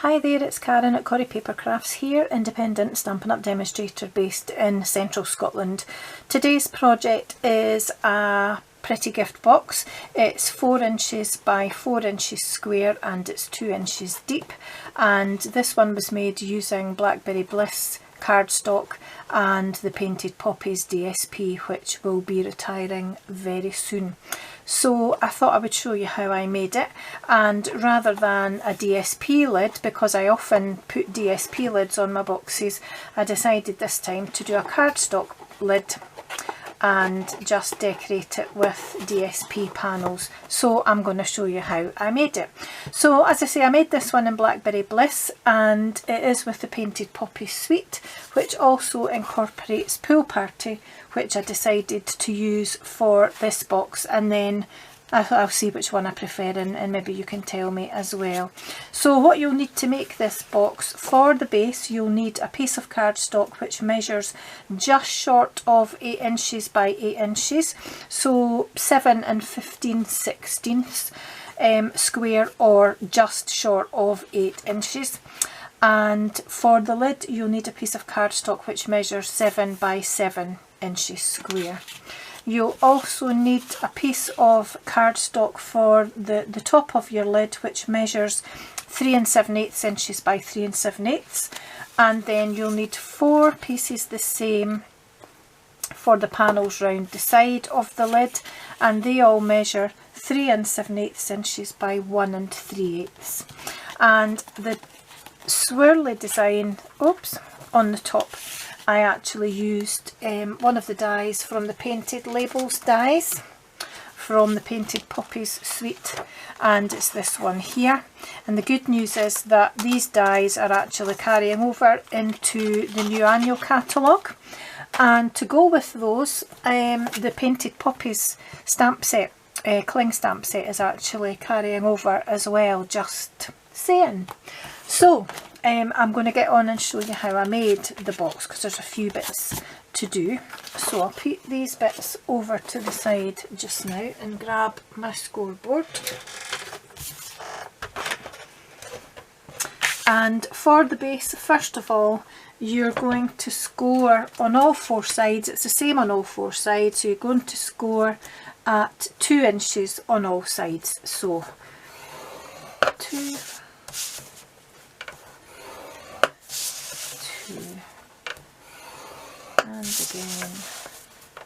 Hi there, it's Karen at Corrie Papercrafts here, independent Stampin' Up demonstrator based in central Scotland. Today's project is a pretty gift box. It's 4 inches by 4 inches square and it's 2 inches deep, and this one was made using Blackberry Bliss cardstock and the painted Poppies DSP, which will be retiring very soon. So I thought I would show you how I made it, and rather than a DSP lid, because I often put DSP lids on my boxes, I decided this time to do a cardstock lid and just decorate it with DSP panels. So I'm going to show you how I made it. So as I say, I made this one in Blackberry Bliss, and it is with the painted Poppies suite, which also incorporates Pool Party, which I decided to use for this box, and then I'll see which one I prefer, and maybe you can tell me as well. So what you'll need to make this box, for the base you'll need a piece of cardstock which measures just short of 8 inches by 8 inches, so 7 15/16 square, or just short of 8 inches. And for the lid you'll need a piece of cardstock which measures 7 by 7 inches square. You'll also need a piece of cardstock for the top of your lid, which measures 3 7/8 inches by 3 7/8, and then you'll need 4 pieces the same for the panels round the side of the lid, and they all measure 3 7/8 inches by 1 3/8. And the swirly design, on the top, I actually used one of the dies from the Painted Labels dies from the Painted Poppies suite, and it's this one here. And the good news is that these dies are actually carrying over into the new annual catalogue, and to go with those, the Painted Poppies stamp set, cling stamp set, is actually carrying over as well, just saying. So I'm going to get on and show you how I made the box, because there's a few bits to do. So I'll put these bits over to the side just now and grab my scoreboard. And for the base, first of all, you're going to score on all 4 sides. It's the same on all 4 sides, so you're going to score at 2 inches on all sides. So 2, 2,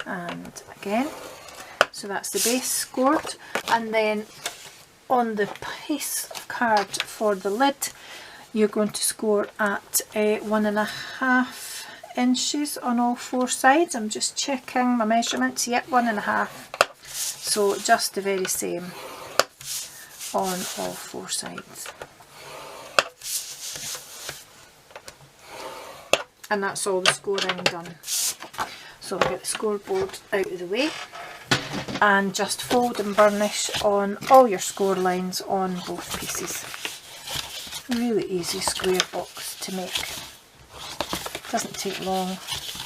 and again. So that's the base scored, and then on the piece of card for the lid you're going to score at 1.5 inches on all 4 sides. I'm just checking my measurements. Yep, 1.5. So just the very same on all 4 sides. And that's all the scoring done. So I'll get the scoreboard out of the way and just fold and burnish on all your score lines on both pieces. Really easy square box to make. Doesn't take long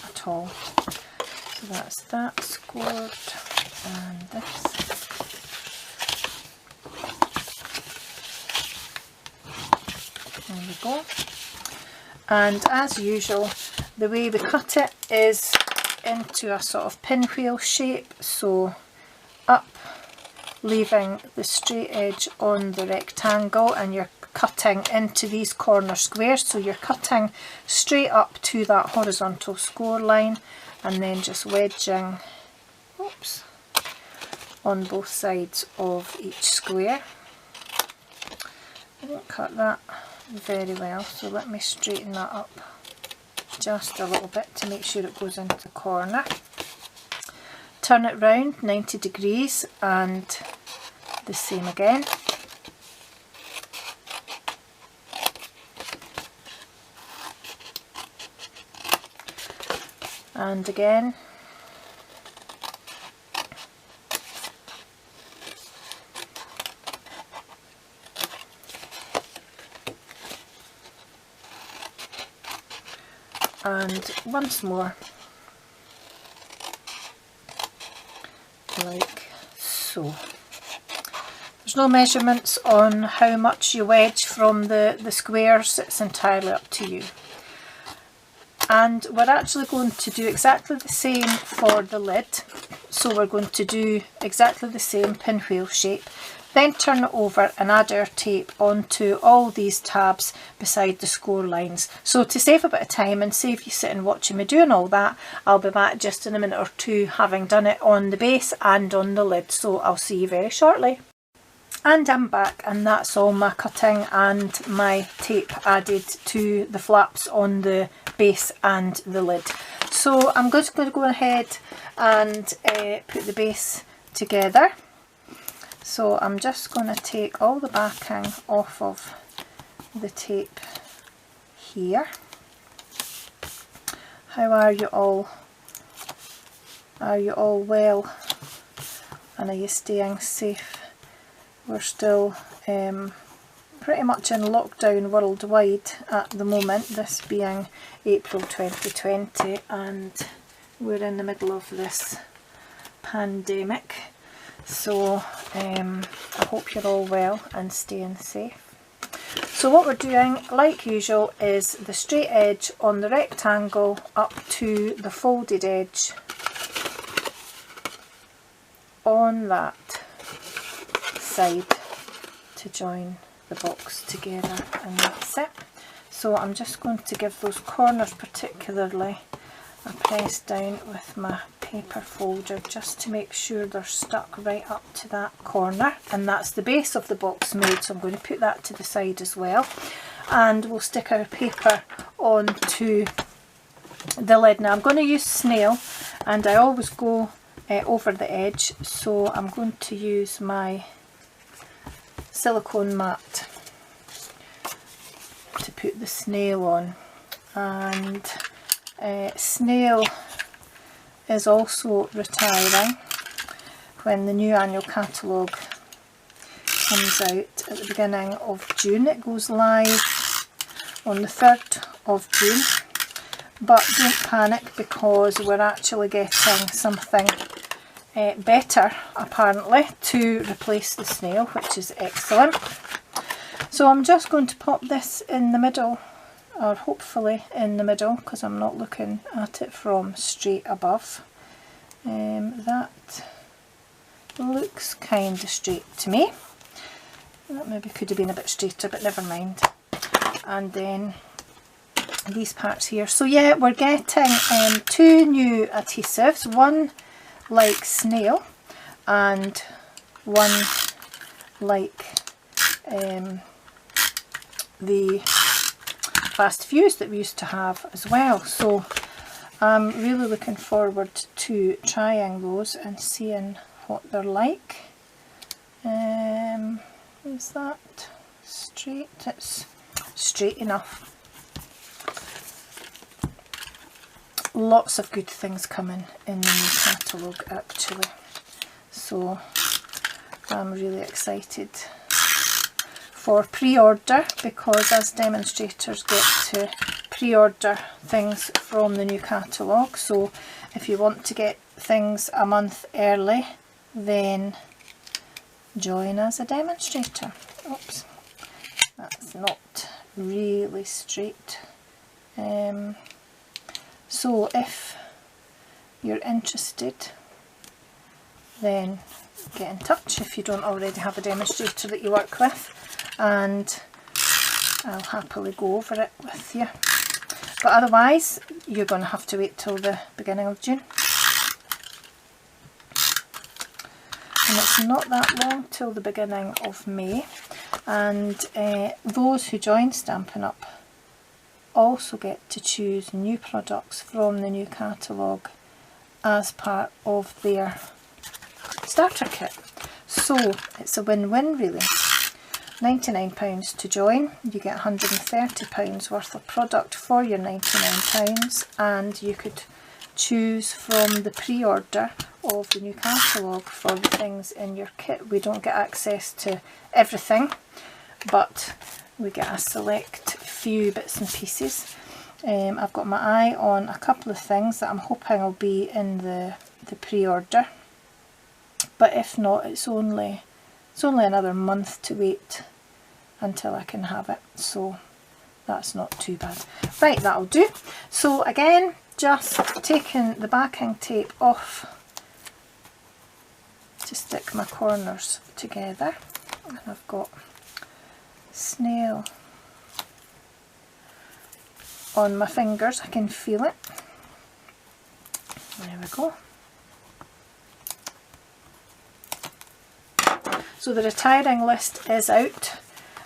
at all. So that's that scored, and this. There we go. And as usual, the way we cut it is into a sort of pinwheel shape, so up, leaving the straight edge on the rectangle, and you're cutting into these corner squares, so you're cutting straight up to that horizontal score line, and then just wedging on both sides of each square. I didn't cut that very well, so let me straighten that up just a little bit to make sure it goes into the corner. Turn it round 90 degrees and the same again. And again. And once more, like so. There's There's no measurements on how much you wedge from the squares, it's entirely up to you. And we're actually going to do exactly the same for the lid. So we're going to do exactly the same pinwheel shape, then turn it over and add our tape onto all these tabs beside the score lines. So to save a bit of time and save you sitting watching me doing all that, I'll be back just in a minute or two having done it on the base and on the lid. So I'll see you very shortly. And I'm back, and that's all my cutting and my tape added to the flaps on the base and the lid. So I'm just going to go ahead and put the base together. So I'm just going to take all the backing off of the tape here. How are you all? Are you all well? And are you staying safe? We're still pretty much in lockdown worldwide at the moment, this being April 2020, and we're in the middle of this pandemic. So I hope you're all well and staying safe. So what we're doing, like usual, is the straight edge on the rectangle up to the folded edge on that side to join the box together, and that's it. So I'm just going to give those corners particularly a press down with my paper folder just to make sure they're stuck right up to that corner, and that's the base of the box made, so I'm going to put that to the side as well, and we'll stick our paper onto the lid. Now I'm going to use snail, and I always go over the edge, so I'm going to use my silicone mat to put the snail on. And snail is also retiring when the new annual catalogue comes out at the beginning of June. It goes live on the 3rd of June, but don't panic because we're actually getting something better apparently to replace the snail, which is excellent. So I'm just going to pop this in the middle, or hopefully in the middle, because I'm not looking at it from straight above. That looks kind of straight to me. That maybe could have been a bit straighter, but never mind. And then these parts here. So yeah, we're getting two new adhesives, one like snail and one like the fast fuse that we used to have as well. So I'm really looking forward to trying those and seeing what they're like. Is that straight? It's straight enough. Lots of good things coming in the new catalogue actually, so I'm really excited for pre-order, because as demonstrators get to pre-order things from the new catalogue. So if you want to get things a month early, then join as a demonstrator. Oops, that's not really straight. So if you're interested, then get in touch if you don't already have a demonstrator that you work with, and I'll happily go over it with you. But otherwise, you're going to have to wait till the beginning of June. And it's not that long till the beginning of May. And those who join Stampin' Up also get to choose new products from the new catalogue as part of their starter kit. So it's a win-win really. £99 to join, you get £130 worth of product for your £99, and you could choose from the pre-order of the new catalogue for the things in your kit. We don't get access to everything, but we get a select few bits and pieces. I've got my eye on a couple of things that I'm hoping will be in the pre-order, but if not, it's only It's only another month to wait until I can have it, so that's not too bad. Right, that'll do. So again, just taking the backing tape off to stick my corners together, and I've got snail on my fingers, I can feel it. There we go. So the retiring list is out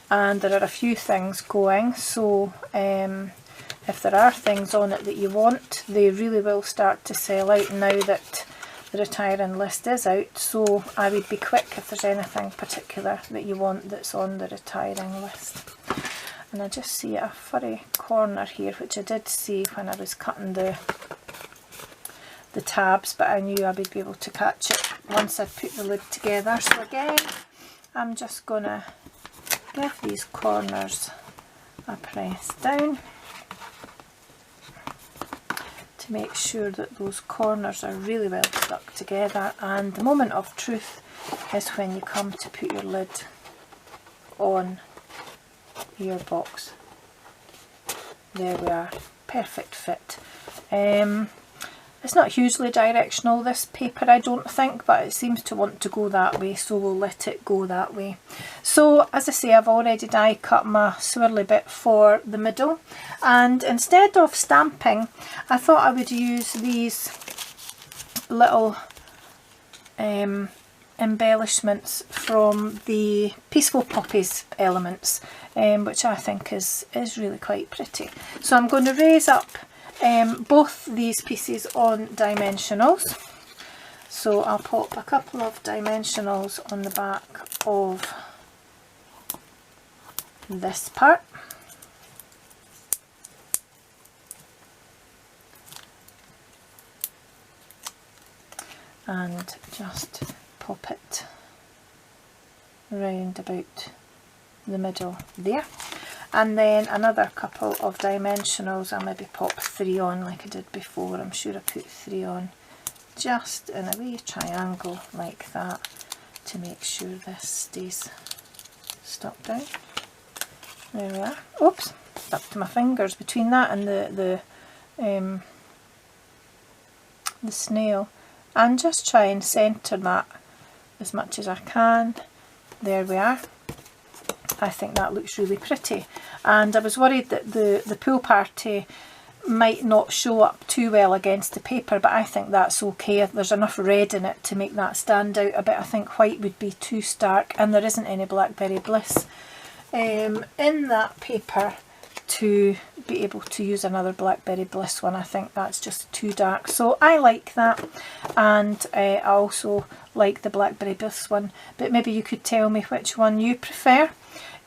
and there are a few things going, so if there are things on it that you want, they really will start to sell out now that the retiring list is out, so I would be quick if there's anything particular that you want that's on the retiring list. And I just see a furry corner here, which I did see when I was cutting the tabs, but I knew I would be able to catch it once I put the lid together. So again, I'm just going to give these corners a press down to make sure that those corners are really well stuck together, and the moment of truth is when you come to put your lid on your box. There we are, perfect fit. It's not hugely directional, this paper, I don't think, but it seems to want to go that way, so we'll let it go that way. So as I say, I've already die cut my swirly bit for the middle, and instead of stamping, I thought I would use these little embellishments from the Peaceful Poppies elements, which I think is really quite pretty. So I'm going to raise up both these pieces on dimensionals. So I'll pop a couple of dimensionals on the back of this part. And just pop it round about the middle there. And then another couple of dimensionals, I'll maybe pop 3 on like I did before. I'm sure I put 3 on just in a wee triangle like that to make sure this stays stuck down. There we are. Oops, stuck to my fingers between that and the snail. And just try and centre that as much as I can. There we are. I think that looks really pretty, and I was worried that the pool party might not show up too well against the paper, but I think that's okay. There's enough red in it to make that stand out a bit. I think white would be too stark, and there isn't any Blackberry Bliss in that paper to be able to use another Blackberry Bliss one. I think that's just too dark, so I like that, and I also like the Blackberry Bliss one, but maybe you could tell me which one you prefer.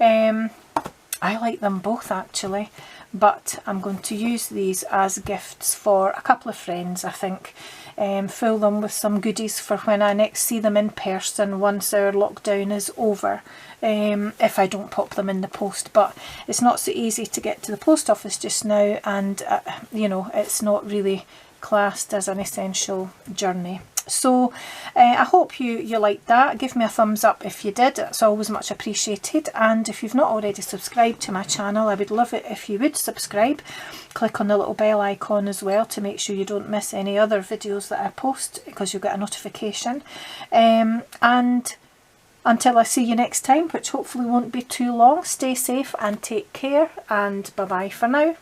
I like them both actually, but I'm going to use these as gifts for a couple of friends, I think. Fill them with some goodies for when I next see them in person once our lockdown is over, if I don't pop them in the post. But it's not so easy to get to the post office just now, and you know, it's not really classed as an essential journey. So I hope you liked that. Give me a thumbs up if you did, it's always much appreciated, and if you've not already subscribed to my channel, I would love it if you would subscribe. Click on the little bell icon as well to make sure you don't miss any other videos that I post, because you'll get a notification. And until I see you next time, which hopefully won't be too long, stay safe and take care, and bye bye for now.